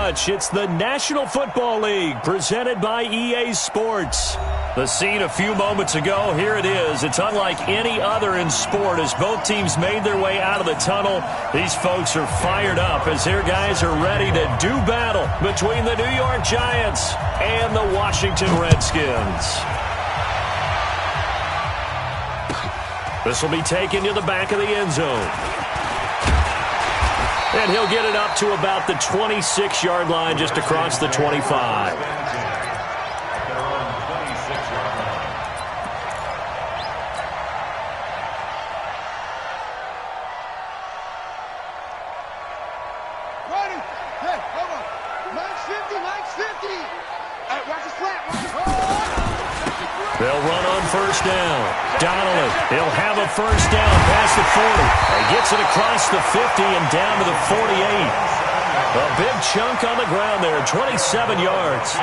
much. It's the National Football League presented by EA Sports. The scene a few moments ago, here it is. It's unlike any other in sport as both teams made their way out of the tunnel. These folks are fired up as their guys are ready to do battle between the New York Giants and the Washington Redskins. This will be taken to the back of the end zone. And he'll get it up to about the 26-yard line just across the 25. They'll run on first down. Donnelly, he'll have a first down past the 40. And gets it across the 50 and down to the 48. A big chunk on the ground there, 27 yards.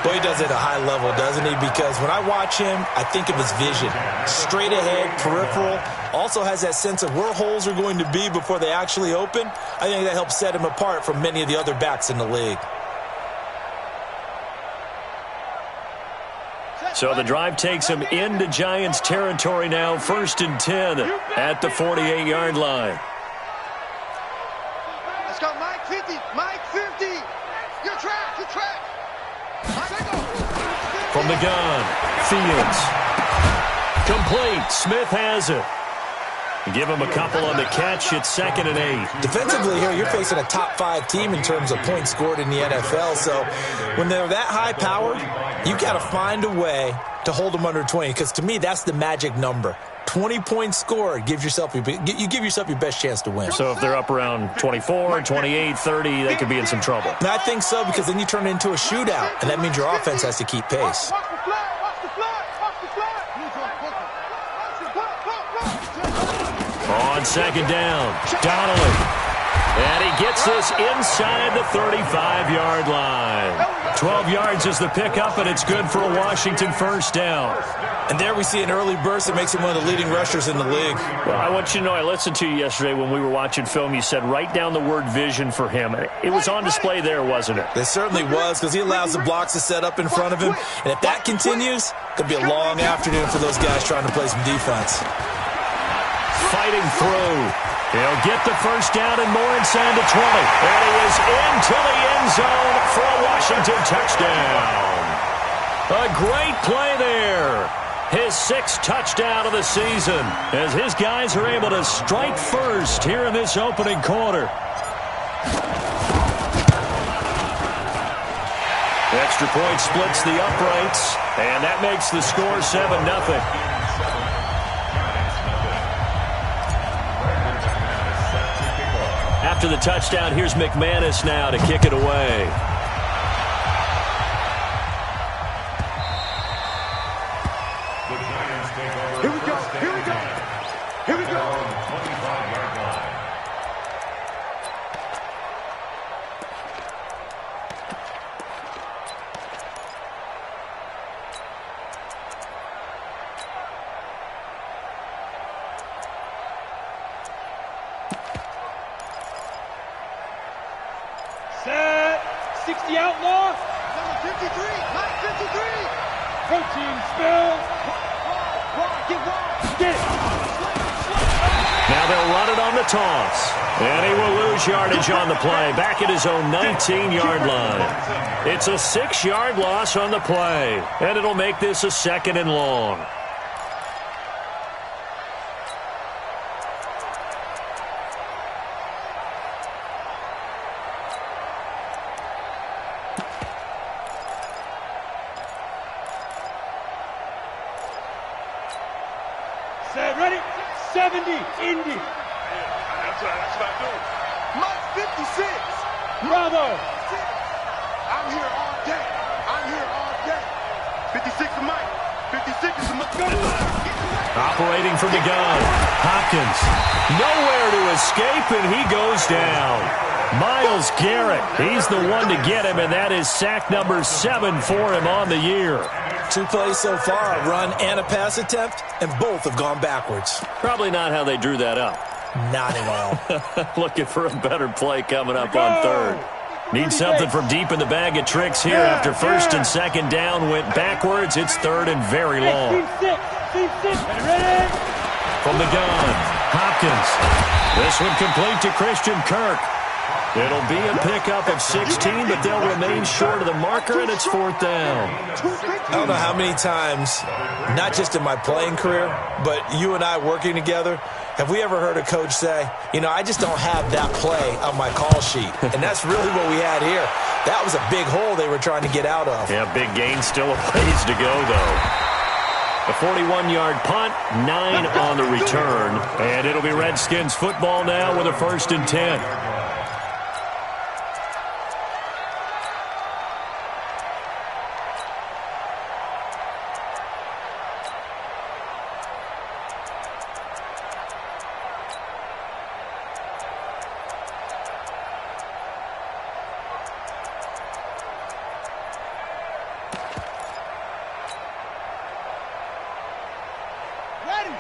Well, he does it at a high level, doesn't he? Because when I watch him, I think of his vision. Straight ahead, peripheral. Also has that sense of where holes are going to be before they actually open. I think that helps set him apart from many of the other backs in the league. So the drive takes him into Giants territory now, 1st and 10 at the 48-yard line. Let's go, Mike 50, Mike 50. Good track, good track. From the gun, Fields. Complete, Smith has it. Give him a couple on the catch. It's 2nd and 8. Defensively here, you're facing a top-5 team in terms of points scored in the NFL. So when they're that high-powered, you got to find a way to hold them under 20. Because to me, that's the magic number. 20 points scored gives yourself you give yourself your best chance to win. So if they're up around 24, 28, 30, they could be in some trouble. And I think so, because then you turn it into a shootout, and that means your offense has to keep pace. On 2nd down, Donnelly. And he gets this inside the 35-yard line. 12 yards is the pickup, and it's good for a Washington first down. And there we see an early burst that makes him one of the leading rushers in the league. Well, I want you to know, I listened to you yesterday when we were watching film. You said write down the word vision for him. It was on display there, wasn't it? It certainly was, because he allows the blocks to set up in front of him. And if that continues, it could be a long afternoon for those guys trying to play some defense. Fighting through. He'll get the first down and more inside the 20. And he is into the end zone for a Washington touchdown. A great play there. His 6th touchdown of the season as his guys are able to strike first here in this opening quarter. Extra point splits the uprights, and that makes the score 7-0. After the touchdown, here's McManus now to kick it away. Here we go, here we go, here we go. Set, 60 outlaw. Number 53, Mike 53. Protein spill. Now they'll run it on the toss. And he will lose yardage on the play. Back at his own 19-yard line. It's a 6-yard loss on the play. And it'll make this a 2nd and long. Set, ready? 70, Indy. That's what I do. Mike 56. Bravo. I'm here all day. I'm here all day. 56 is Mike. 56 is Mike. Operating from the gun. Hopkins. Nowhere to escape, and he goes down. Myles Garrett. He's the one to get him, and that is sack number 7 for him on the year. 2 plays so far, a run and a pass attempt, and both have gone backwards. Probably not how they drew that up. Not at all. Looking for a better play coming up on 3rd. Need something from deep in the bag of tricks here after first and second down went backwards. It's third and very long. Team six, ready? From the gun, Hopkins. This one complete to Christian Kirk. It'll be a pickup of 16, but they'll remain short of the marker, and it's fourth down. I don't know how many times, not just in my playing career, but you and I working together, have we ever heard a coach say, you know, I just don't have that play on my call sheet. And that's really what we had here. That was a big hole they were trying to get out of. Yeah, big gain, still a ways to go, though. A 41-yard punt, 9 on the return. And it'll be Redskins football now with a 1st and 10.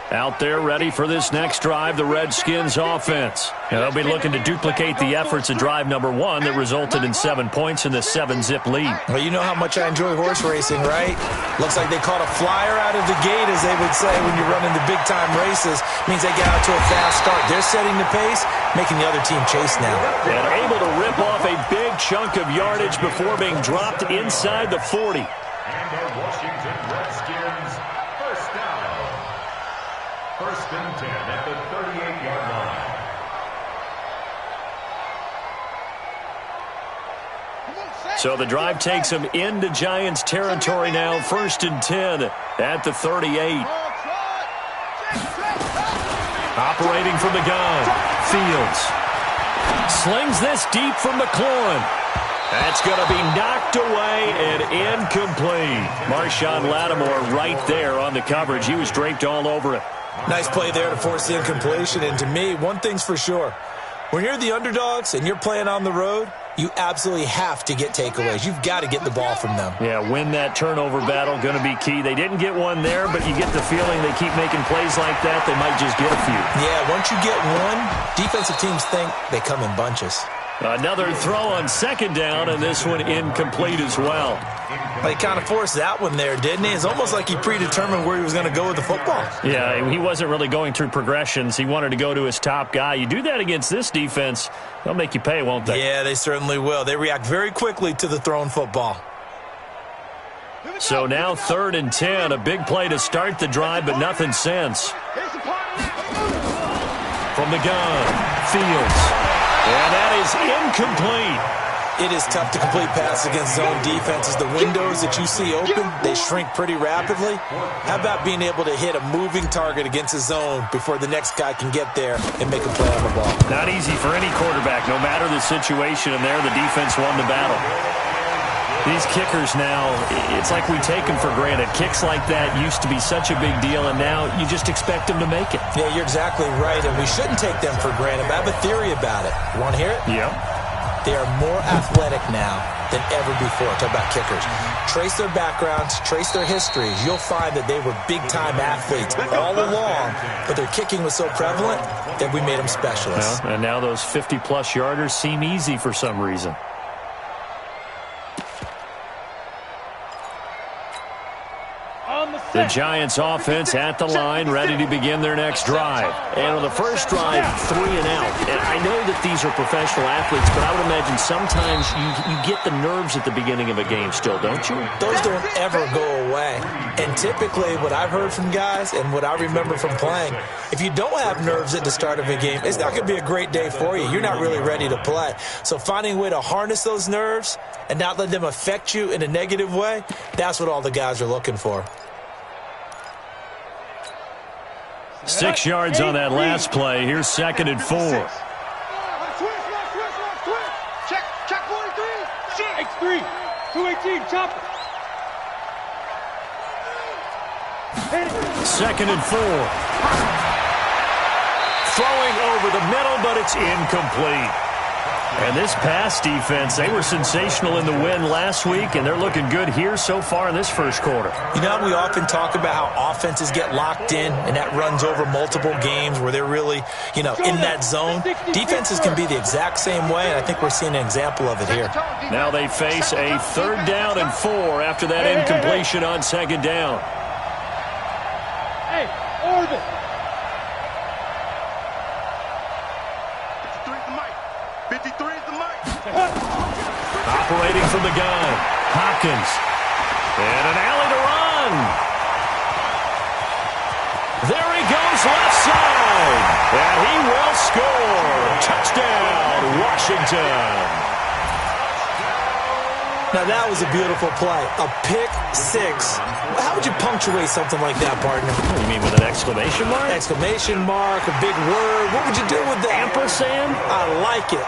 Out there ready for this next drive, the Redskins offense. And they'll be looking to duplicate the efforts of drive number 1 that resulted in 7 points in the 7-zip lead. Well, you know how much I enjoy horse racing, right? Looks like they caught a flyer out of the gate, as they would say when you're running the big-time races. Means they get out to a fast start. They're setting the pace, making the other team chase now. And able to rip off a big chunk of yardage before being dropped inside the 40. And the Washington Redskins, first down. 1st and 10 at the 38-yard line. So the drive takes them into Giants territory now. 1st and 10 at the 38. Operating from the gun, Fields. Slings this deep from McLaurin. That's going to be knocked away and incomplete. Marshawn Lattimore right there on the coverage. He was draped all over it. Nice play there to force the incompletion. And to me, one thing's for sure. When you're the underdogs and you're playing on the road, you absolutely have to get takeaways. You've got to get the ball from them. Yeah, win that turnover battle, going to be key. They didn't get one there, but you get the feeling they keep making plays like that, they might just get a few. Yeah, once you get one, defensive teams think they come in bunches. Another throw on 2nd down, and this one incomplete as well. Well, he kind of forced that one there, didn't he? It's almost like he predetermined where he was going to go with the football. Yeah, he wasn't really going through progressions. He wanted to go to his top guy. You do that against this defense, they'll make you pay, won't they? Yeah, they certainly will. They react very quickly to the thrown football. So now 3rd and 10, a big play to start the drive, but nothing since. From the gun, Fields. And that is incomplete. It is tough to complete passes against zone defenses. The windows that you see open, they shrink pretty rapidly. How about being able to hit a moving target against a zone before the next guy can get there and make a play on the ball? Not easy for any quarterback, no matter the situation, and there the defense won the battle. These kickers now, it's like we take them for granted. Kicks like that used to be such a big deal, and now you just expect them to make it. Yeah, you're exactly right, and we shouldn't take them for granted. But I have a theory about it. You want to hear it? Yep. They are more athletic now than ever before. Talk about kickers. Trace their backgrounds, trace their histories. You'll find that they were big-time athletes all along, but their kicking was so prevalent that we made them specialists. Well, and now those 50-plus yarders seem easy for some reason. The Giants offense at the line, ready to begin their next drive. And on the first drive, 3 and out. And I know that these are professional athletes, but I would imagine sometimes you get the nerves at the beginning of a game still, don't you? Those don't ever go away. And typically what I've heard from guys and what I remember from playing, if you don't have nerves at the start of a game, it's not going to be a great day for you. You're not really ready to play. So finding a way to harness those nerves and not let them affect you in a negative way, that's what all the guys are looking for. 6 yards on that last play. Here's 2nd and 4. Check 43. X3, 218, chopper. 2nd and 4. Throwing over the middle, but it's incomplete. And this pass defense, they were sensational in the win last week, and they're looking good here so far in this first quarter. You know, we often talk about how offenses get locked in, and that runs over multiple games where they're really, in that zone. Defenses can be the exact same way, and I think we're seeing an example of it here. Now they face a 3rd down and 4 after that incompletion on 2nd down. Hey, orbit. 53 is the mic. Operating from the gun, Hopkins. And an alley to run. There he goes, left side. And he will score. Touchdown, Washington. Now, that was a beautiful play. A pick 6. How would you punctuate something like that, partner? You mean with an exclamation mark? Exclamation mark, a big word. What would you do with that? Ampersand? I like it.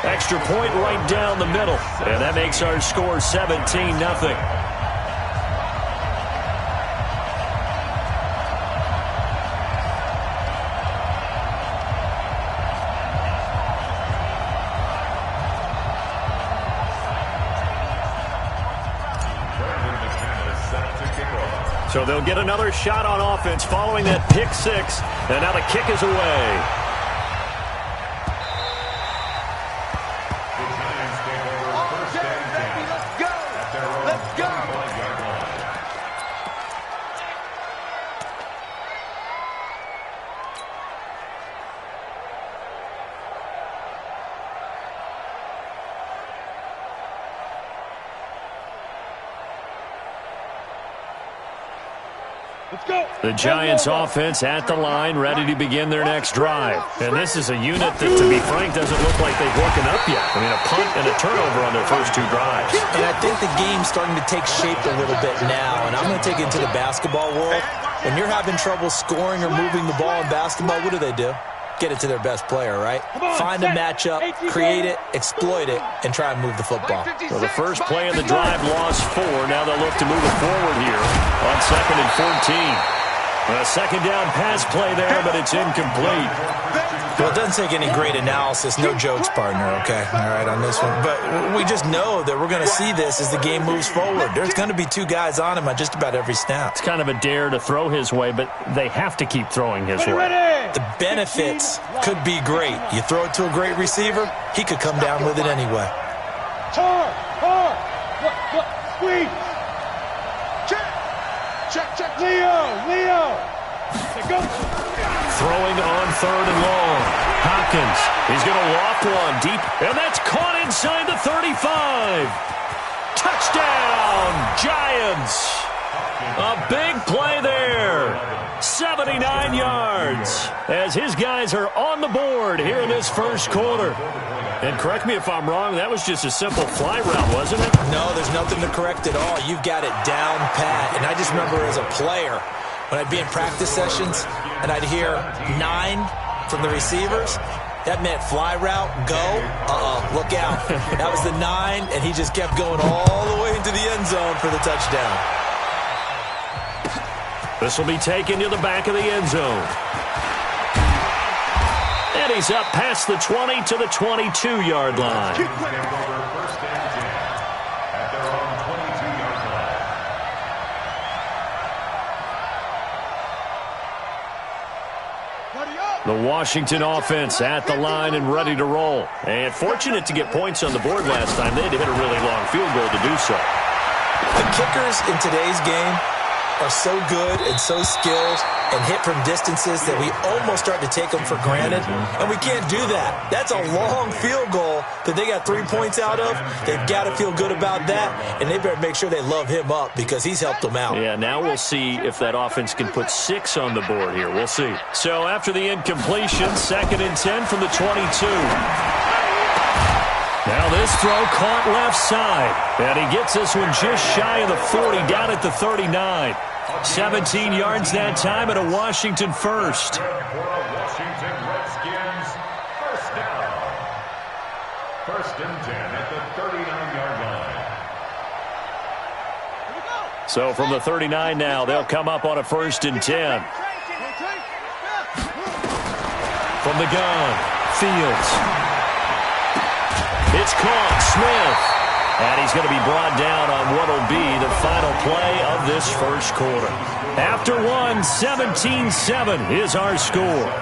Extra point right down the middle. And that makes our score 17-0. So they'll get another shot on offense following that pick 6. And now the kick is away. The Giants offense at the line, ready to begin their next drive. And this is a unit that, to be frank, doesn't look like they've woken up yet. I mean, a punt and a turnover on their first 2 drives. And I think the game's starting to take shape a little bit now. And I'm going to take it into the basketball world. When you're having trouble scoring or moving the ball in basketball, what do? Get it to their best player, right? Find a matchup, create it, exploit it, and try and move the football. So the first play of the drive lost 4. Now they'll look to move it forward here on 2nd and 14. A 2nd down pass play there, but it's incomplete. Well, it doesn't take any great analysis. No jokes, partner, okay? All right, on this one. But we just know that we're going to see this as the game moves forward. There's going to be 2 guys on him on just about every snap. It's kind of a dare to throw his way, but they have to keep throwing his way. The benefits could be great. You throw it to a great receiver, he could come down with it anyway. Hard. Squeeze. Check. Leo. Go. Throwing on 3rd and long. Hopkins. He's going to loft one deep, and that's caught inside the 35. Touchdown, Giants. A big play there. 79 yards as his guys are on the board here in this first quarter. And correct me if I'm wrong, that was just a simple fly route, wasn't it? No, there's nothing to correct at all. You've got it down pat. And I just remember as a player, when I'd be in practice sessions and I'd hear 9 from the receivers, that meant fly route, go, look out. That was the 9, and he just kept going all the way into the end zone for the touchdown. This will be taken to the back of the end zone. And he's up past the 20 to the 22-yard line. The Washington offense at the line and ready to roll. And fortunate to get points on the board last time. They had to hit a really long field goal to do so. The kickers in today's game are so good and so skilled and hit from distances that we almost start to take them for granted, and we can't do that. That's a long field goal that they got 3 points out of. They've got to feel good about that, and they better make sure they love him up because he's helped them out. Yeah, now we'll see if that offense can put 6 on the board here. We'll see. So after the incompletion, 2nd and 10 from the 22. Now this throw caught left side. And he gets this one just shy of the 40, down at the 39. 17 yards that time and a Washington first. Washington Redskins first down. 1st and 10 at the 39-yard line. So from the 39 now, they'll come up on a 1st and 10. From the gun, Fields. It's caught. Smith. And he's going to be brought down on what will be the final play of this first quarter. After one, 17-7 is our score.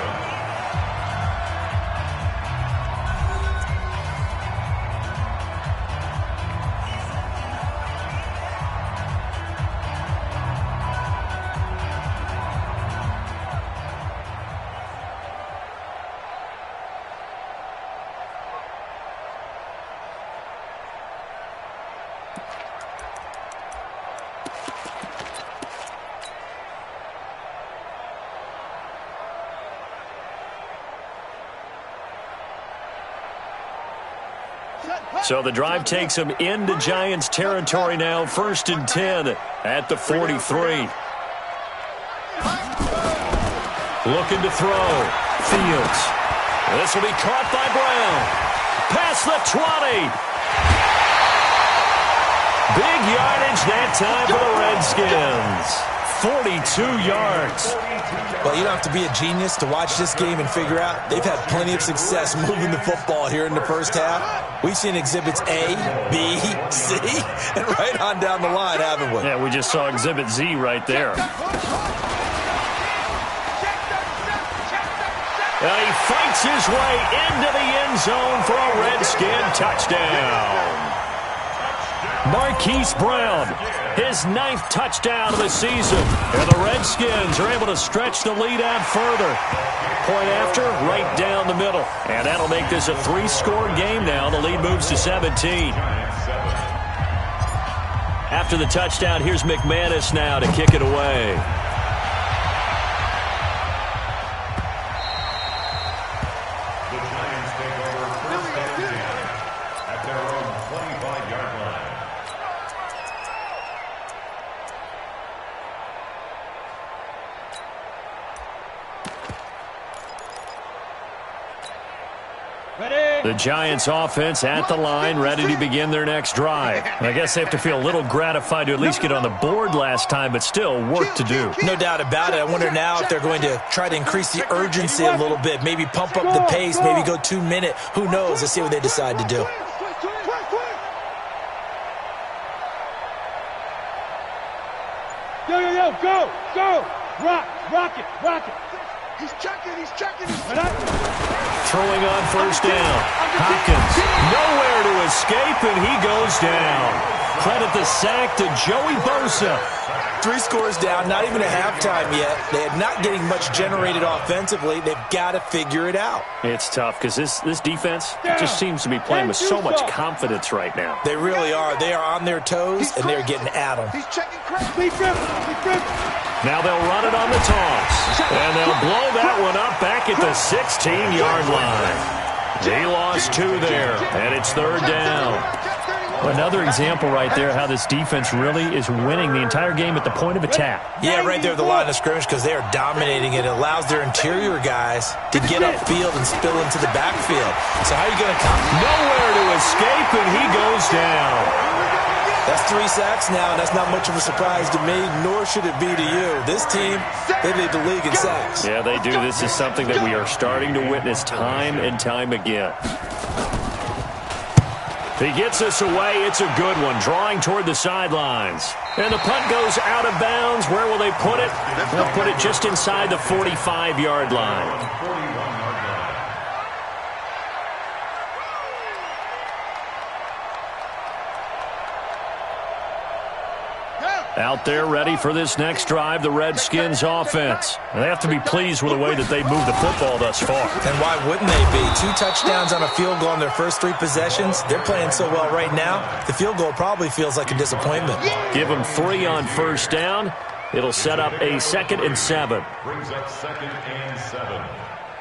So the drive takes them into Giants territory now, 1st and 10 at the 43. Looking to throw. Fields. This will be caught by Brown. Past the 20. Big yardage that time for the Redskins. 42 yards. Well, you don't have to be a genius to watch this game and figure out they've had plenty of success moving the football here in the first half. We've seen exhibits A, B, C, and right on down the line, haven't we? Yeah, we just saw exhibit Z right there. He fights his way into the end zone for a Redskin touchdown. Marquise Brown, his 9th touchdown of the season. And the Redskins are able to stretch the lead out further. Point after, right down the middle. And that'll make this a 3-score game now. The lead moves to 17. After the touchdown, here's McManus now to kick it away. The Giants take over 1st and 10 at their own 25-yard line. The Giants offense at the line, ready to begin their next drive. I guess they have to feel a little gratified to at least get on the board last time, but still work to do. No doubt about it. I wonder now if they're going to try to increase the urgency a little bit, maybe pump up the pace, maybe go 2-minute. Who knows? Let's see what they decide to do. Yo, go! Rock it! He's checking. Throwing on 1st down. Hopkins, nowhere to escape, and he goes down. Credit the sack to Joey Bosa. 3 scores down, not even a halftime yet. They're not getting much generated offensively. They've got to figure it out. It's tough because this defense just seems to be playing with so much confidence right now. They really are. They are on their toes, and they're getting at them. He's checking crack. Now they'll run it on the toss. And they'll blow that one up back at the 16-yard line. They lost 2 there, and it's 3rd down. Another example right there how this defense really is winning the entire game at the point of attack. Yeah, right there at the line of scrimmage because they are dominating it. It allows their interior guys to get upfield and spill into the backfield. So how are you going to come? Nowhere to escape, and he goes down. That's 3 sacks now, and that's not much of a surprise to me, nor should it be to you. This team, they lead the league in sacks. Yeah, they do. This is something that we are starting to witness time and time again. He gets us away. It's a good one, drawing toward the sidelines. And the punt goes out of bounds. Where will they put it? They'll put it just inside the 45-yard line. Out there ready for this next drive, the Redskins offense. They have to be pleased with the way that they moved the football thus far. And why wouldn't they be? 2 touchdowns on a field goal in their first 3 possessions. They're playing so well right now, the field goal probably feels like a disappointment. Give them 3 on 1st down. It'll set up a 2nd and 7. Brings up 2nd and 7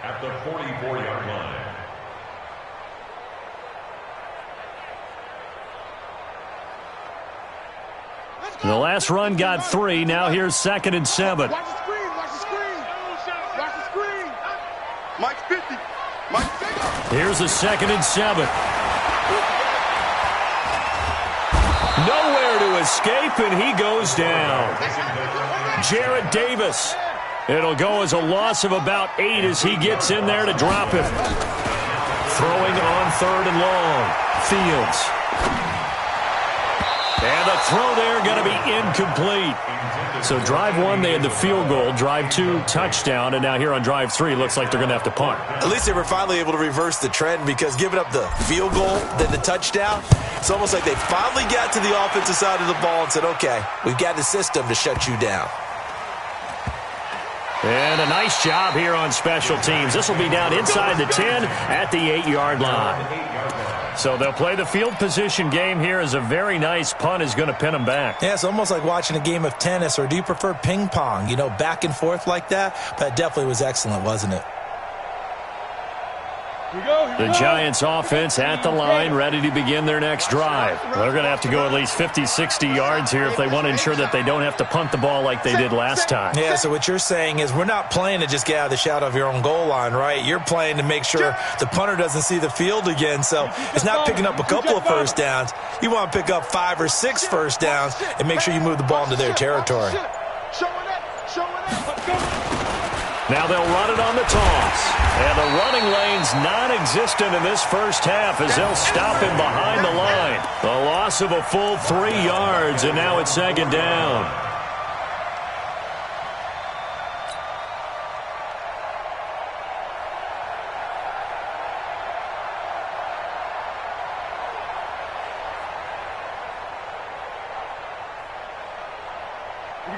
at the 44-yard line. The last run got 3. Now here's 2nd and 7. Watch the screen. Mike's 50. Mike's 50. Here's the 2nd and 7. Nowhere to escape, and he goes down. Jared Davis. It'll go as a loss of about 8 as he gets in there to drop it. Throwing on 3rd and long. Fields. And the throw there going to be incomplete. So drive one, they had the field goal. Drive two, touchdown. And now here on drive three, looks like they're going to have to punt. At least they were finally able to reverse the trend, because giving up the field goal, then the touchdown, it's almost like they finally got to the offensive side of the ball and said, okay, we've got the system to shut you down. And a nice job here on special teams. This will be down inside the 10 at the 8-yard line. So they'll play the field position game here, as a very nice punt is going to pin them back. Yeah, it's almost like watching a game of tennis, or do you prefer ping pong? You know, back and forth like that? But it definitely was excellent, wasn't it? The Giants offense at the line, ready to begin their next drive. They're going to have to go at least 50, 60 yards here if they want to ensure that they don't have to punt the ball like they did last time. Yeah, so what you're saying is we're not playing to just get out of the shadow of your own goal line, right? You're playing to make sure the punter doesn't see the field again. So it's not picking up a couple of first downs. You want to pick up 5 or 6 first downs and make sure you move the ball into their territory. Now they'll run it on the toss. And the running lane's non-existent in this first half, as they'll stop him behind the line. The loss of a full 3 yards, and now it's second down.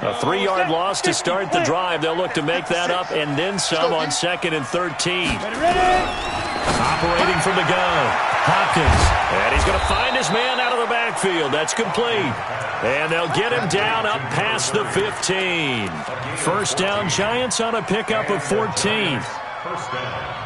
A 3-yard loss to start the drive. They'll look to make that up and then some on 2nd and 13. Operating from the gun, Hopkins. And he's going to find his man out of the backfield. That's complete. And they'll get him down up past the 15. First down, Giants on a pickup of 14. First down.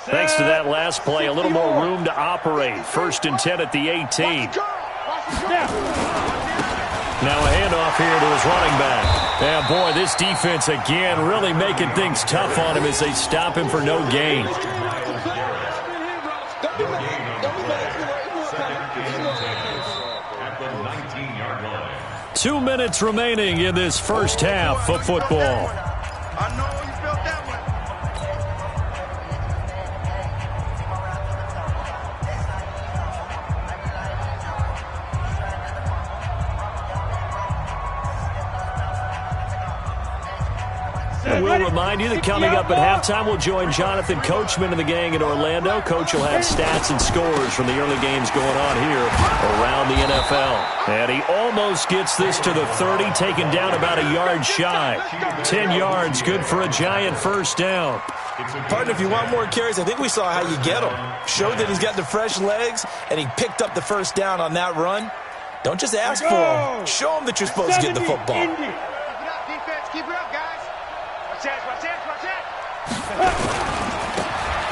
Thanks to that last play, a little more room to operate. 1st and 10 at the 18. Now a handoff here to his running back. And boy, this defense again really making things tough on him as they stop him for no gain. 2 minutes remaining in this first half of football. I know you felt that one. And we'll remind you that coming up at halftime, we'll join Jonathan Coachman and the gang in Orlando. Coach will have stats and scores from the early games going on here around the NFL. And he almost gets this to the 30, taken down about a yard shy. 10 yards, good for a Giant first down. Partner, if you want more carries, I think we saw how you get them. Showed that he's got the fresh legs, and he picked up the first down on that run. Don't just ask for him. Show him that you're supposed to get the football. Keep it up, defense. Keep it up, guys. Watch that.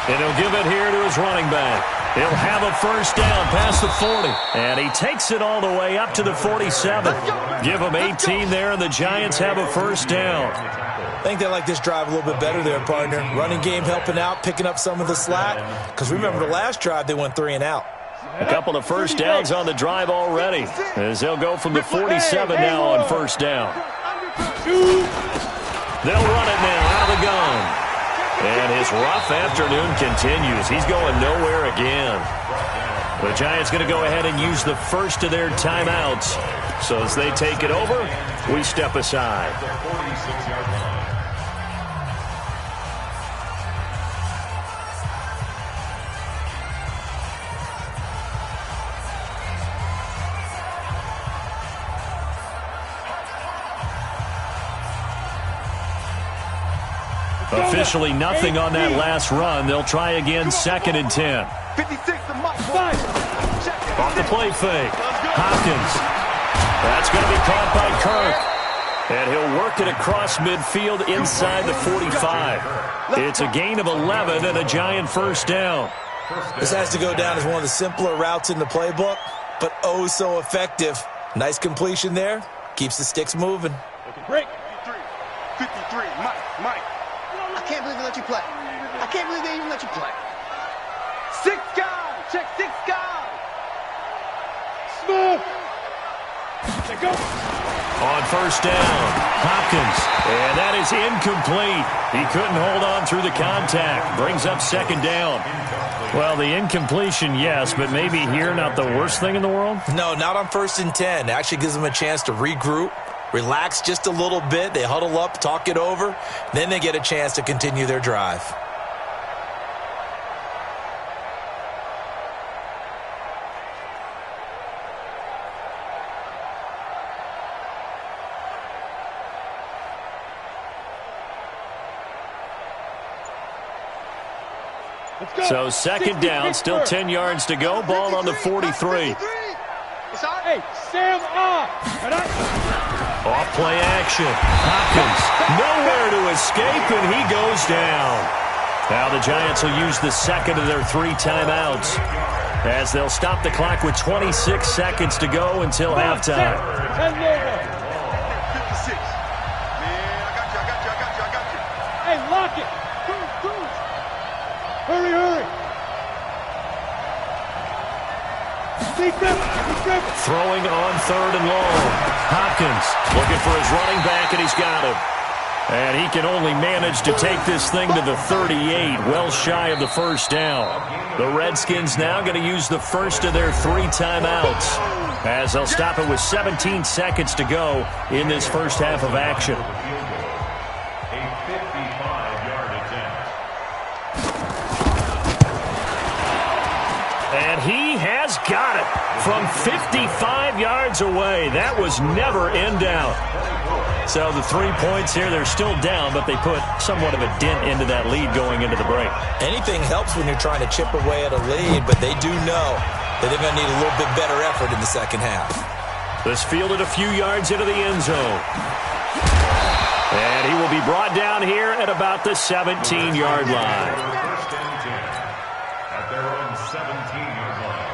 And he'll give it here to his running back. He'll have a first down past the 40. And he takes it all the way up to the 47. Give him 18 there, and the Giants have a first down. I think they like this drive a little bit better there, partner. Running game helping out, picking up some of the slack. Because remember, the last drive, they went 3 and out. A couple of first downs on the drive already, as they'll go from the 47 now on first down. They'll run it now out of the gun. And his rough afternoon continues. He's going nowhere again. The Giants going to go ahead and use the first of their timeouts. So as they take it over, we step aside. Officially nothing on that last run. They'll try again, 2nd and 10. 56 to Mike. Off the play fake. Hopkins. That's going to be caught by Kirk. And he'll work it across midfield inside the 45. It's a gain of 11 and a Giant first down. This has to go down as one of the simpler routes in the playbook, but oh so effective. Nice completion there. Keeps the sticks moving. Break. 53, Mike. I can't believe they let you play. I can't believe they even let you play. 6 guys. Check 6 guys. On first down, Hopkins, and that is incomplete. He couldn't hold on through the contact. Brings up second down. Well, the incompletion, yes, but maybe here not the worst thing in the world? No, not on 1st and 10. It actually gives them a chance to regroup, relax just a little bit. They huddle up, talk it over. Then they get a chance to continue their drive. So second down, still 10 yards to go. Ball on the 43. Hey, Sam off. Off play action. Hopkins nowhere to escape, and he goes down. Now the Giants will use the second of their 3 timeouts as they'll stop the clock with 26 seconds to go until halftime. 56. Man, I got you. Hey, lock it. Hurry. Throwing on 3rd and long. Hopkins looking for his running back, and he's got him. And he can only manage to take this thing to the 38, well shy of the first down. The Redskins now going to use the first of their 3 timeouts as they'll stop it with 17 seconds to go in this first half of action. A 55-yard attempt. And he has got it from 55 yards away. That was never in doubt. So the 3 points here, they're still down, but they put somewhat of a dent into that lead going into the break. Anything helps when you're trying to chip away at a lead, but they do know that they're going to need a little bit better effort in the second half. This fielded a few yards into the end zone. And he will be brought down here at about the 17-yard line. First and 10 at their own 17-yard line.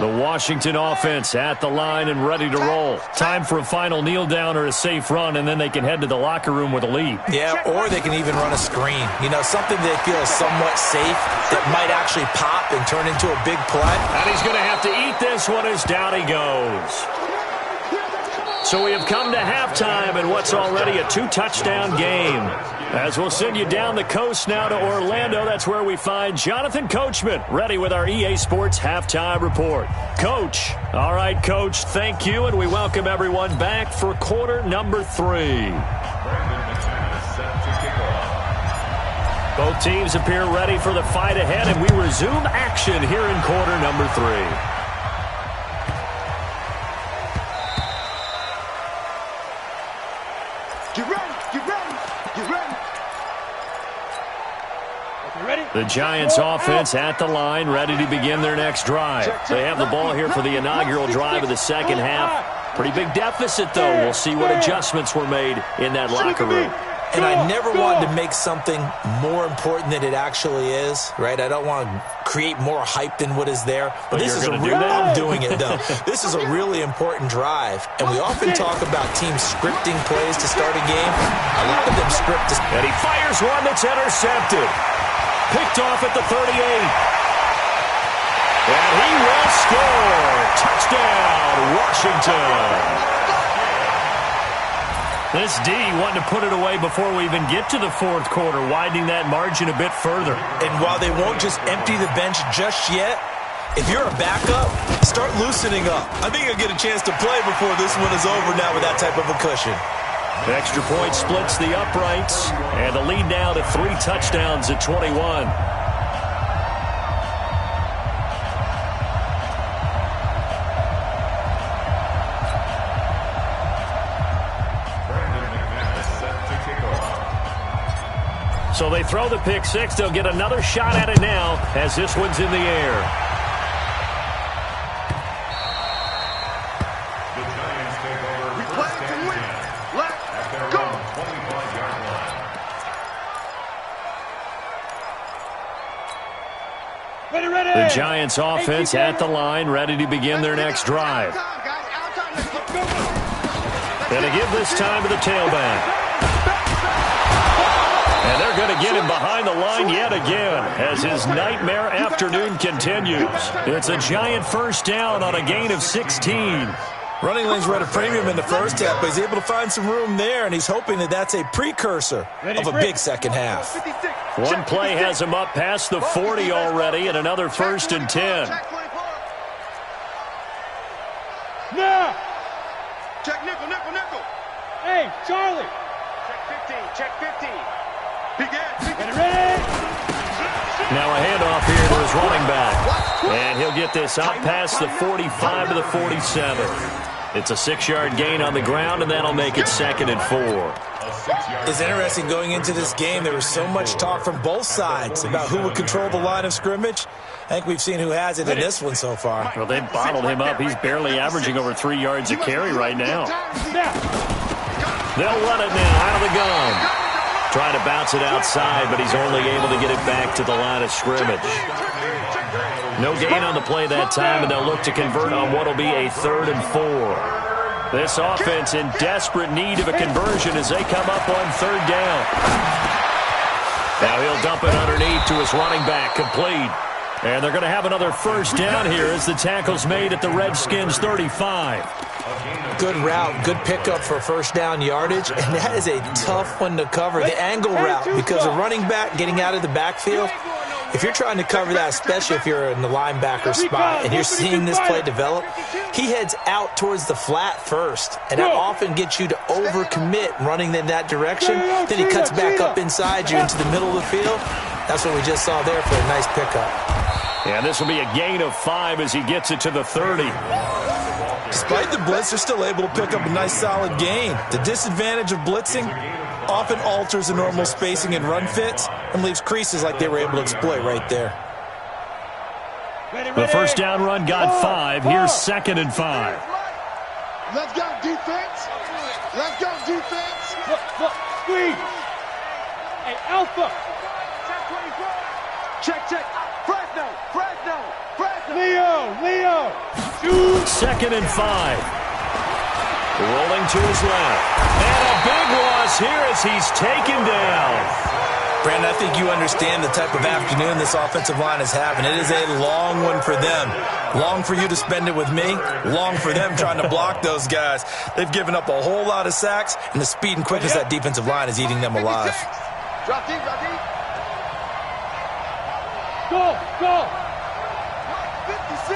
The Washington offense at the line and ready to roll. Time for a final kneel down or a safe run, and then they can head to the locker room with a lead. Yeah, or they can even run a screen. You know, something they feel is somewhat safe that might actually pop and turn into a big play. And he's going to have to eat this one as down he goes. So we have come to halftime in what's already a 2-touchdown game. As we'll send you down the coast now to Orlando, that's where we find Jonathan Coachman ready with our EA Sports Halftime Report. Coach. All right, Coach, thank you, and we welcome everyone back for quarter number 3. Both teams appear ready for the fight ahead, and we resume action here in quarter number 3. The Giants offense at the line, ready to begin their next drive. They have the ball here for the inaugural drive of the second half. Pretty big deficit, though. We'll see what adjustments were made in that locker room. And I never wanted to make something more important than it actually is, right? I don't want to create more hype than what is there. But this is I'm doing it, though. This is a really important drive. And we often talk about teams scripting plays to start a game. A lot of them script. And he fires one that's intercepted. Picked off at the 38. And he will score. Touchdown, Washington. This D wanting to put it away before we even get to the fourth quarter, widening that margin a bit further. And while they won't just empty the bench just yet, if you're a backup, start loosening up. I think you'll get a chance to play before this one is over now with that type of a cushion. The extra point splits the uprights, and the lead now to 3 touchdowns at 21. So they throw the pick six. They'll get another shot at it now as this one's in the air. The Giants take over. We play to win. Let's go. 25-yard line. Ready. The Giants offense at the line, ready to begin their next drive. Going to give this time to the tailback. And they're going to get him behind the line yet again as his nightmare afternoon continues. It's a giant first down on a gain of 16. Running lanes were at a premium in the first half, but he's able to find some room there, and he's hoping that that's a precursor of a big second half. One play has him up past the 40 already, and another 1st and 10. Now! Check nickel, nickel, nickel. Hey, Charlie! Check 15, check 15. Big ass, big Get ready! Now a handoff here to his running back. And he'll get this out past the 45 to the 47. It's a 6-yard gain on the ground, and that'll make it 2nd and 4. It's interesting going into this game. There was so much talk from both sides about who would control the line of scrimmage. I think we've seen who has it in this one so far. Well, they've bottled him up. He's barely averaging over 3 yards a carry right now. They'll run it now out of the gun. Trying to bounce it outside, but he's only able to get it back to the line of scrimmage. No gain on the play that time, and they'll look to convert on what will be a 3rd and 4. This offense in desperate need of a conversion as they come up on 3rd down. Now he'll dump it underneath to his running back, complete. And they're going to have another 1st down here as the tackle's made at the Redskins' 35. Good route, good pickup for 1st down yardage, and that is a tough one to cover. The angle route, because a running back getting out of the backfield, if you're trying to cover that, especially if you're in the linebacker spot and you're seeing this play develop, he heads out towards the flat first, and that often gets you to overcommit running in that direction. Then he cuts back up inside you into the middle of the field. That's what we just saw there for a nice pickup. And this will be a gain of 5 as he gets it to the 30. Despite the blitz, they're still able to pick up a nice solid gain. The disadvantage of blitzing often alters the normal spacing and run fits and leaves creases like they were able to exploit right there. The 1st down run got 5. Here's 2nd and 5. Let's go, defense. Let's go, defense. Look, squeeze! Hey, Alpha! Check, check. Fresno. Leo! Shoot! 2nd and 5. Rolling to his left. And a big loss here as he's taken down. Brandon, I think you understand the type of afternoon this offensive line is having. It is a long one for them. Long for you to spend it with me. Long for them trying to block those guys. They've given up a whole lot of sacks, and the speed and quickness of that defensive line is eating them alive. Drop deep, drop deep. Go! 56.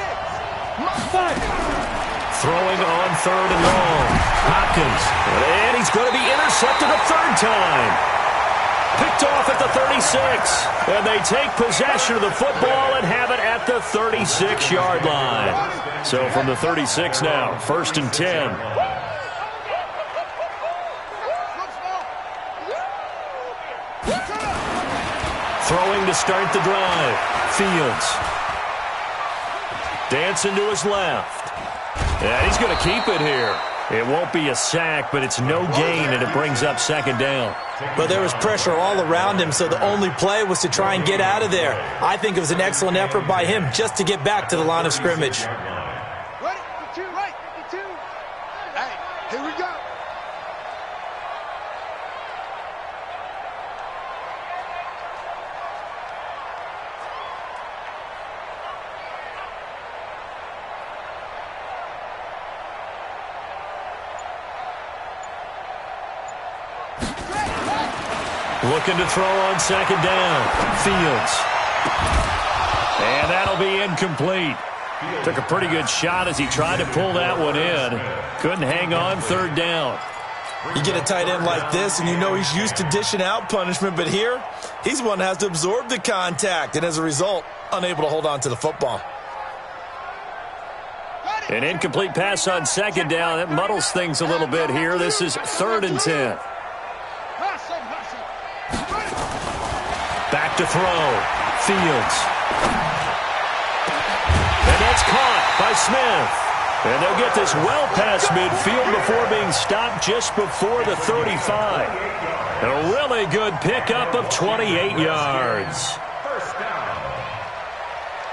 Throwing on 3rd and long. Hopkins. And he's going to be intercepted a 3rd time. Picked off at the 36. And they take possession of the football and have it at the 36-yard line. So from the 36 now, 1st and 10. Throwing to start the drive. Fields. Dancing to his left. Yeah, he's going to keep it here. It won't be a sack, but it's no gain, and it brings up 2nd down. But there was pressure all around him, so the only play was to try and get out of there. I think it was an excellent effort by him just to get back to the line of scrimmage. Ready? 52, right? 52. Hey, here we go. Looking to throw on 2nd down. Fields. And that'll be incomplete. Took a pretty good shot as he tried to pull that one in. Couldn't hang on 3rd down. You get a tight end like this, and you know he's used to dishing out punishment, but here, he's one that has to absorb the contact, and as a result, unable to hold on to the football. An incomplete pass on 2nd down. That muddles things a little bit here. This is 3rd and 10. Back to throw. Fields. And that's caught by Smith. And they'll get this well past midfield before being stopped just before the 35. A really good pickup of 28 yards. 1st down.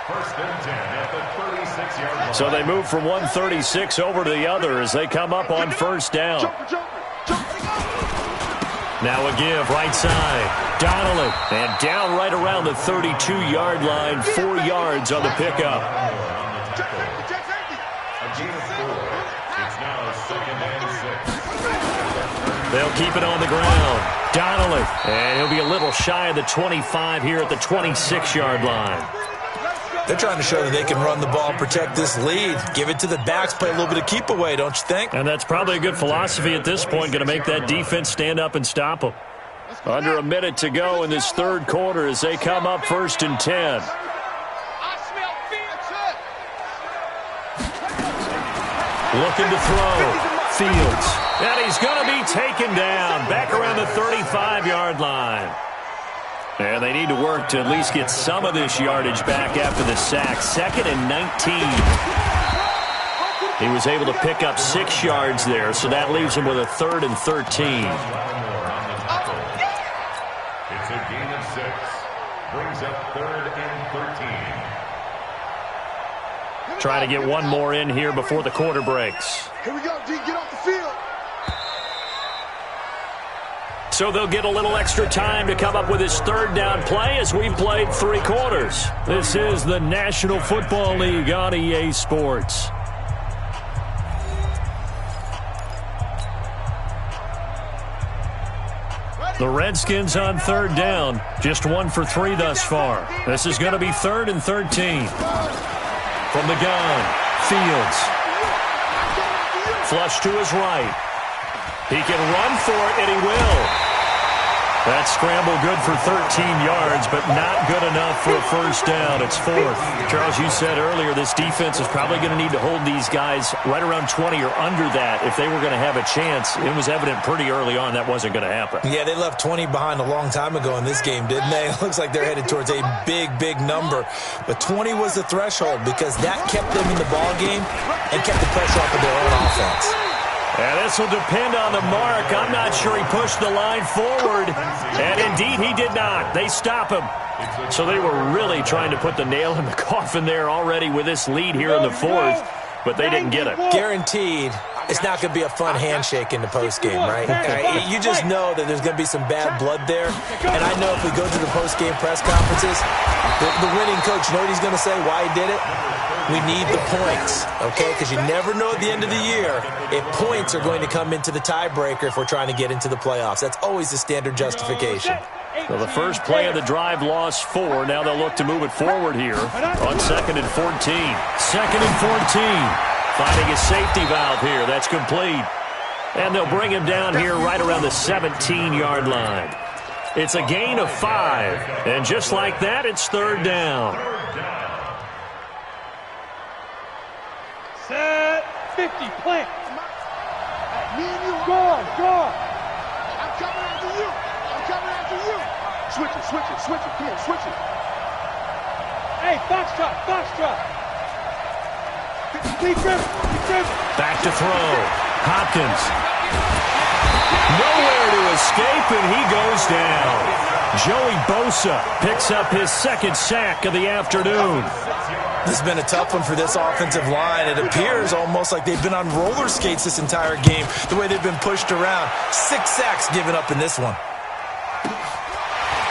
1st and 10 at the 36-yard line. So they move from 136 over to the other as they come up on 1st down. Now a give, right side. Donnelly, and down right around the 32-yard line, 4 yards on the pickup. It's now 2nd and 6. They'll keep it on the ground. Donnelly, and he'll be a little shy of the 25 here at the 26-yard line. They're trying to show that they can run the ball and protect this lead. Give it to the backs, play a little bit of keep away, don't you think? And that's probably a good philosophy at this point, going to make that defense stand up and stop them. Under a minute to go in this third quarter as they come up 1st and 10. Looking to throw. Fields. And he's going to be taken down back around the 35-yard line. And they need to work to at least get some of this yardage back after the sack. 2nd and 19. He was able to pick up 6 yards there, so that leaves him with a 3rd and 13. It's a gain of 6. Brings up 3rd and 13. Trying to get one more in here before the quarter breaks. Here we go, D. Get off the field. So they'll get a little extra time to come up with his 3rd down play as we've played 3 quarters. This is the National Football League on EA Sports. The Redskins on 3rd down. Just 1 for 3 thus far. This is going to be 3rd and 13. From the gun, Fields. Flush to his right. He can run for it, and he will. That scramble good for 13 yards, but not good enough for a 1st down. It's 4th. Charles, you said earlier this defense is probably going to need to hold these guys right around 20 or under that if they were going to have a chance. It was evident pretty early on that wasn't going to happen. Yeah, they left 20 behind a long time ago in this game, didn't they? It looks like they're headed towards a big, big number. But 20 was the threshold because that kept them in the ball game and kept the pressure off of their own offense. And this will depend on the mark. I'm not sure he pushed the line forward. And indeed, he did not. They stop him. So they were really trying to put the nail in the coffin there already with this lead here in the 4th. But they didn't get it. Guaranteed, it's not going to be a fun handshake in the postgame, right? You just know that there's going to be some bad blood there. And I know if we go to the postgame press conferences, the winning coach, you know what he's going to say, why he did it? We need the points, okay? Because you never know at the end of the year if points are going to come into the tiebreaker if we're trying to get into the playoffs. That's always the standard justification. So the first play of the drive lost 4. Now they'll look to move it forward here on 2nd and 14. 2nd and 14. Finding a safety valve here. That's complete. And they'll bring him down here right around the 17-yard line. It's a gain of 5. And just like that, it's 3rd down. Set 50, plant. Me and you. Go. I'm coming after you. Switch it. Come on, switch it. Hey, foxtrot. Keep dribbling. Back to throw. Hopkins. Nowhere to escape, and he goes down. Joey Bosa picks up his 2nd sack of the afternoon. This has been a tough one for this offensive line. It appears almost like they've been on roller skates this entire game, the way they've been pushed around. 6 sacks given up in this one.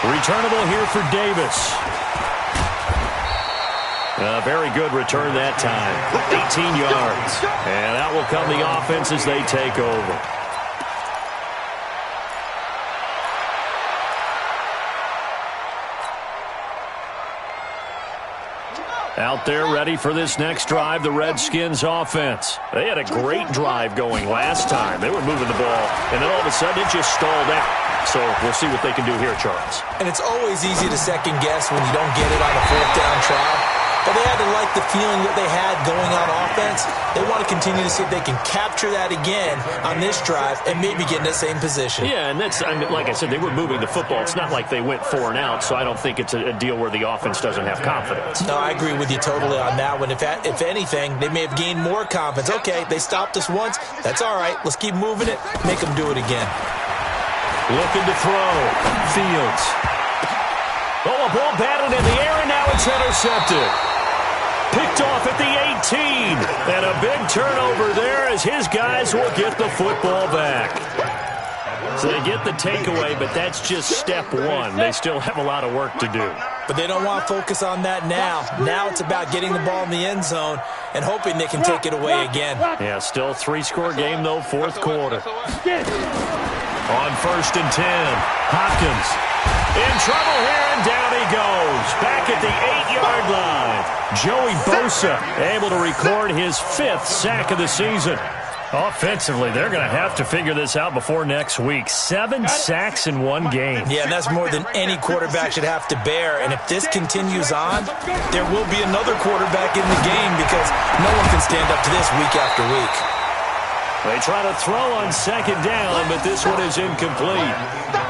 Returnable here for Davis. A very good return that time. 18 yards. And out will come the offense as they take over. Out there ready for this next drive, the Redskins offense. They had a great drive going last time. They were moving the ball, and then all of a sudden it just stalled out. So we'll see what they can do here, Charles. And it's always easy to second guess when you don't get it on a 4th down try. But they had to like the feeling that they had going on offense. They want to continue to see if they can capture that again on this drive and maybe get in the same position. Yeah, and that's, I mean, like I said, they were moving the football. It's not like they went 4 and out, so I don't think it's a deal where the offense doesn't have confidence. No, I agree with you totally on that one. If anything, they may have gained more confidence. Okay, they stopped us once. That's all right. Let's keep moving it. Make them do it again. Looking to throw. Fields. Oh, a ball batted in the air, and now it's intercepted. Picked off at the 18. And a big turnover there as his guys will get the football back. So they get the takeaway, but that's just step one. They still have a lot of work to do. But they don't want to focus on that now. Now it's about getting the ball in the end zone and hoping they can take it away again. Yeah, still 3-score game, though, fourth quarter. On 1st and 10, Hopkins in trouble here, and down he goes. Back at the 8-yard line. Joey Bosa able to record his 5th sack of the season. Offensively, they're going to have to figure this out before next week. 7 sacks in one game. Yeah, and that's more than any quarterback should have to bear. And if this continues on, there will be another quarterback in the game because no one can stand up to this week after week. They try to throw on 2nd down, but this one is incomplete.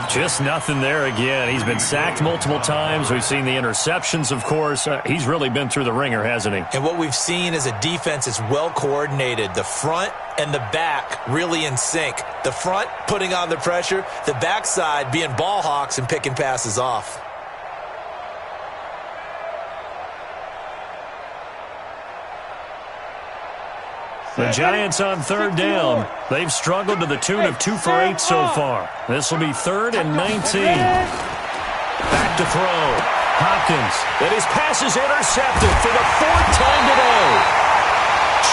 Just nothing there again. He's been sacked multiple times. We've seen the interceptions, of course. He's really been through the ringer, hasn't he? And what we've seen is a defense that's well coordinated. The front and the back really in sync. The front putting on the pressure, the backside being ball hawks and picking passes off. The Giants on 3rd down. They've struggled to the tune of 2 for 8 so far. This will be 3rd and 19. Back to throw. Hopkins. And his pass is intercepted for the 4th time today.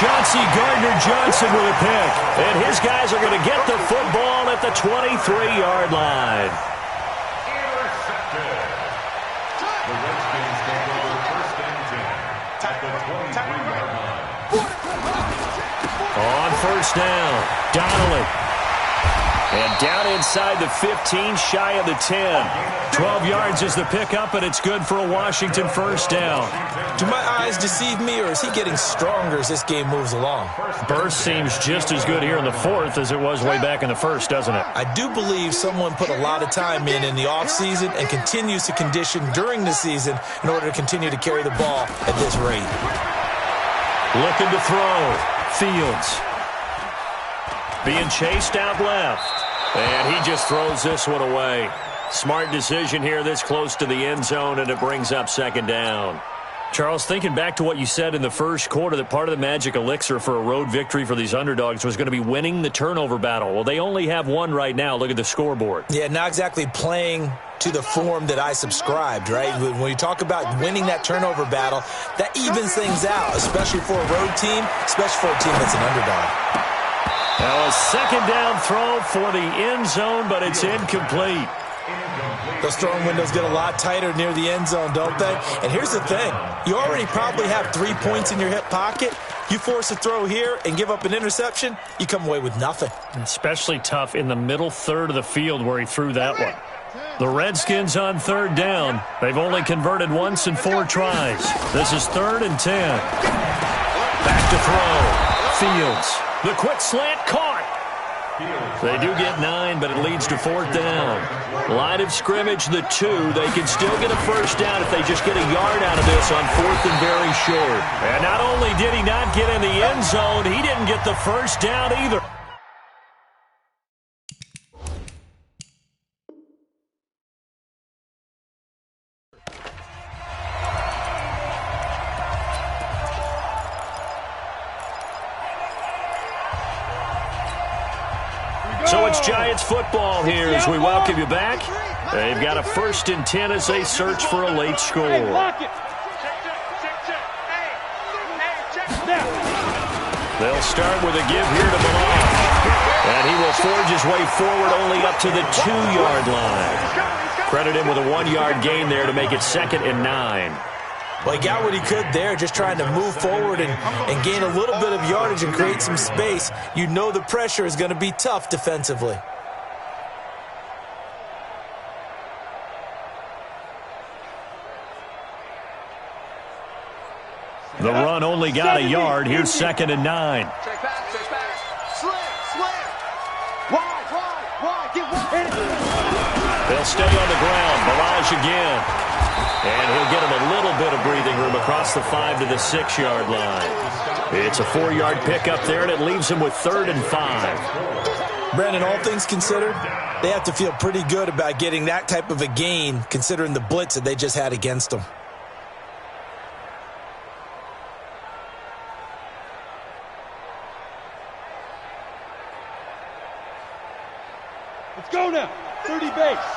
Chauncey Gardner-Johnson with a pick. And his guys are going to get the football at the 23-yard line. Intercepted. The Redskins take over 1st and 10 at the 23-yard line. On 1st down, Donnelly. And down inside the 15, shy of the 10. 12 yards is the pickup, and it's good for a Washington 1st down. Do my eyes deceive me, or is he getting stronger as this game moves along? Burst seems just as good here in the 4th as it was way back in the 1st, doesn't it? I do believe someone put a lot of time in the offseason and continues to condition during the season in order to continue to carry the ball at this rate. Looking to throw. Fields. Being chased out left. And he just throws this one away. Smart decision here this close to the end zone, and it brings up 2nd down. Charles, thinking back to what you said in the 1st quarter, that part of the magic elixir for a road victory for these underdogs was going to be winning the turnover battle. Well, they only have one right now. Look at the scoreboard. Yeah, not exactly playing to the form that I subscribed, right? When you talk about winning that turnover battle, that evens things out, especially for a road team, especially for a team that's an underdog. Now a 2nd down throw for the end zone, but it's incomplete. Those throwing windows get a lot tighter near the end zone, don't they? And here's the thing. You already probably have 3 points in your hip pocket. You force a throw here and give up an interception, you come away with nothing. Especially tough in the middle 3rd of the field where he threw that one. The Redskins on 3rd down. They've only converted once in 4 tries. This is 3rd and 10. Back to throw. Fields. The quick slant caught. They do get 9, but it leads to 4th down. Line of scrimmage, the 2. They can still get a 1st down if they just get a yard out of this on 4th and very short. And not only did he not get in the end zone, he didn't get the 1st down either. So it's Giants football here as we welcome you back. They've got a 1st and 10 as they search for a late score. They'll start with a give here to Malone. And he will forge his way forward only up to the 2-yard line. Credit him with a 1-yard gain there to make it 2nd and 9. Well, he got what he could there, just trying to move forward and gain a little bit of yardage and create some space. You know the pressure is going to be tough defensively. The run only got a yard. Here's 2nd and 9. Check back. Slam. Wide, get wide. They'll stay on the ground. Barrage again. And he'll get him a little bit of breathing room across the 5 to the 6-yard line. It's a 4-yard pickup there, and it leaves him with 3rd and 5. Brandon, all things considered, they have to feel pretty good about getting that type of a gain, considering the blitz that they just had against them. Let's go now. 30 base.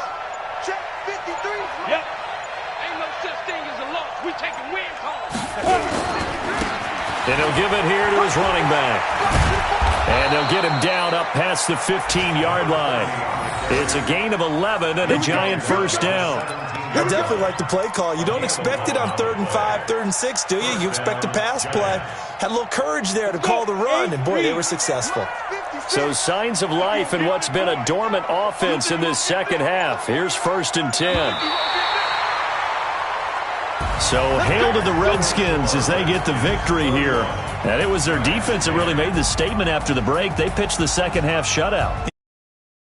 Check 53. Yep. Ain't no such thing as a loss. We taking wins home. And he'll give it here to his running back. And they'll get him down up past the 15-yard line. It's a gain of 11 and a giant first down. I definitely like the play call. You don't expect it on 3rd and 5, 3rd and 6, do you? You expect a pass play. Had a little courage there to call the run, and boy, they were successful. So signs of life in what's been a dormant offense in this second half. Here's 1st and 10. So hail to the Redskins as they get the victory here. And it was their defense that really made the statement after the break. They pitched the second half shutout.